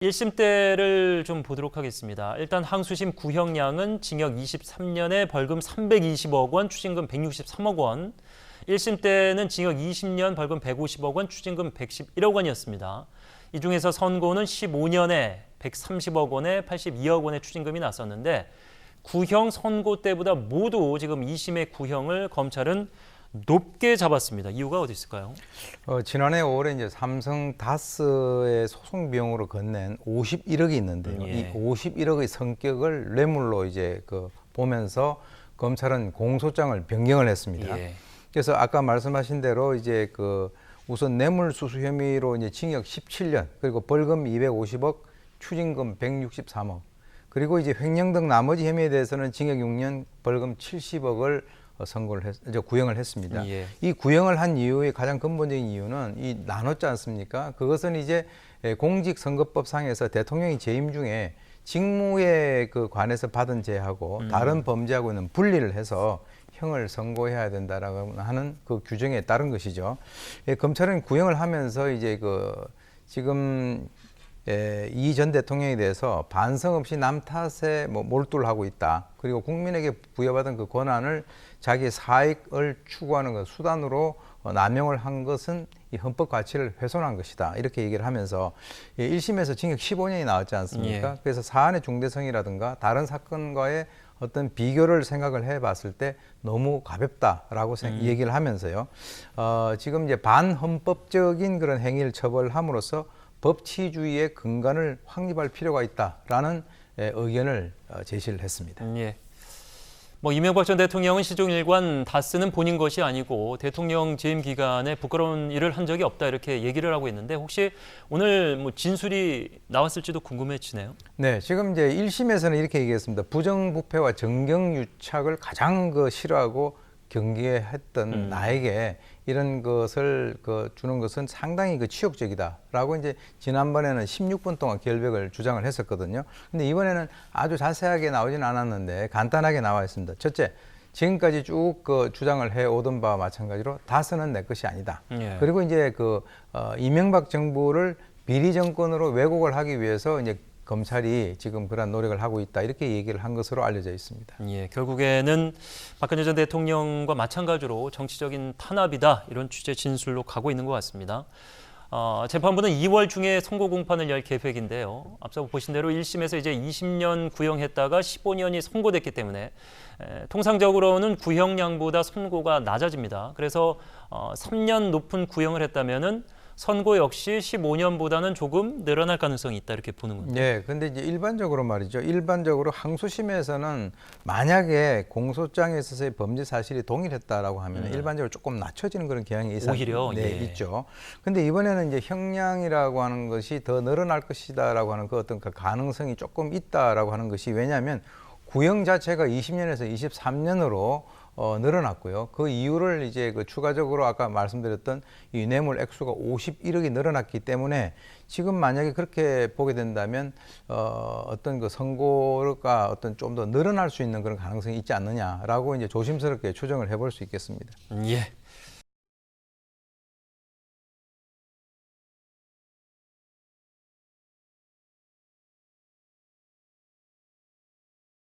1심 때를 좀 보도록 하겠습니다. 일단 항소심 구형량은 징역 23년에 벌금 320억 원, 추징금 163억 원. 1심 때는 징역 20년, 벌금 150억 원, 추징금 111억 원이었습니다. 이 중에서 선고는 15년에 130억 원에 82억 원의 추징금이 났었는데 구형 선고 때보다 모두 지금 2심의 구형을 검찰은 높게 잡았습니다. 이유가 어디 있을까요? 지난해 5월에 이제 삼성 다스의 소송 비용으로 건넨 51억이 있는데요. 예. 이 51억의 성격을 뇌물로 이제 보면서 검찰은 공소장을 변경을 했습니다. 예. 그래서 아까 말씀하신 대로 이제 우선 뇌물수수 혐의로 이제 징역 17년 그리고 벌금 250억, 추징금 163억 그리고 이제 횡령 등 나머지 혐의에 대해서는 징역 6년, 벌금 70억을 구형을 했습니다. 예. 이 구형을 한 이유의 가장 근본적인 이유는 이 나눴지 않습니까? 그것은 이제 공직선거법상에서 대통령이 재임 중에 직무에 관해서 받은 죄하고 다른 범죄하고는 분리를 해서 형을 선고해야 된다라고 하는 그 규정에 따른 것이죠. 검찰은 구형을 하면서 이제 지금 이 전 대통령에 대해서 반성 없이 남 탓에 몰두를 하고 있다. 그리고 국민에게 부여받은 그 권한을 자기 사익을 추구하는 것 수단으로 남용을 한 것은 이 헌법 가치를 훼손한 것이다. 이렇게 얘기를 하면서 1심에서 징역 15년이 나왔지 않습니까? 예. 그래서 사안의 중대성이라든가 다른 사건과의 어떤 비교를 생각을 해봤을 때 너무 가볍다라고 얘기를 하면서요. 지금 이제 반헌법적인 그런 행위를 처벌함으로써 법치주의의 근간을 확립할 필요가 있다라는 의견을 제시를 했습니다. 예. 이명박 전 대통령은 시종일관 다스는 본인 것이 아니고 대통령 재임 기간에 부끄러운 일을 한 적이 없다 이렇게 얘기를 하고 있는데 혹시 오늘 진술이 나왔을지도 궁금해지네요. 네, 지금 이제 1심에서는 이렇게 얘기했습니다. 부정부패와 정경유착을 가장 싫어하고 경계했던 나에게 이런 것을 주는 것은 상당히 치욕적이다라고 이제 지난번에는 16분 동안 결백을 주장을 했었거든요. 근데 이번에는 아주 자세하게 나오진 않았는데 간단하게 나와 있습니다. 첫째, 지금까지 쭉 주장을 해 오던 바와 마찬가지로 다스는 내 것이 아니다. 예. 그리고 이제 이명박 정부를 비리 정권으로 왜곡을 하기 위해서 이제 검찰이 지금 그런 노력을 하고 있다 이렇게 얘기를 한 것으로 알려져 있습니다. 예, 결국에는 박근혜 전 대통령과 마찬가지로 정치적인 탄압이다 이런 취재 진술로 가고 있는 것 같습니다. 재판부는 2월 중에 선고 공판을 열 계획인데요. 앞서 보신 대로 1심에서 이제 20년 구형했다가 15년이 선고됐기 때문에 통상적으로는 구형량보다 선고가 낮아집니다. 그래서 3년 높은 구형을 했다면은 선고 역시 15년보다는 조금 늘어날 가능성이 있다 이렇게 보는 건데. 네, 근데 이제 일반적으로 말이죠. 일반적으로 항소심에서는 만약에 공소장에 있어서의 범죄 사실이 동일했다라고 하면 일반적으로 조금 낮춰지는 그런 경향이 오히려 있죠. 근데 이번에는 이제 형량이라고 하는 것이 더 늘어날 것이다라고 하는 어떤 가능성이 조금 있다라고 하는 것이 왜냐하면 구형 자체가 20년에서 23년으로 늘어났고요. 그 이유를 이제 추가적으로 아까 말씀드렸던 이 뇌물 액수가 51억이 늘어났기 때문에 지금 만약에 그렇게 보게 된다면 어떤 선고가 좀 더 늘어날 수 있는 그런 가능성이 있지 않느냐라고 이제 조심스럽게 추정을 해볼 수 있겠습니다. 예.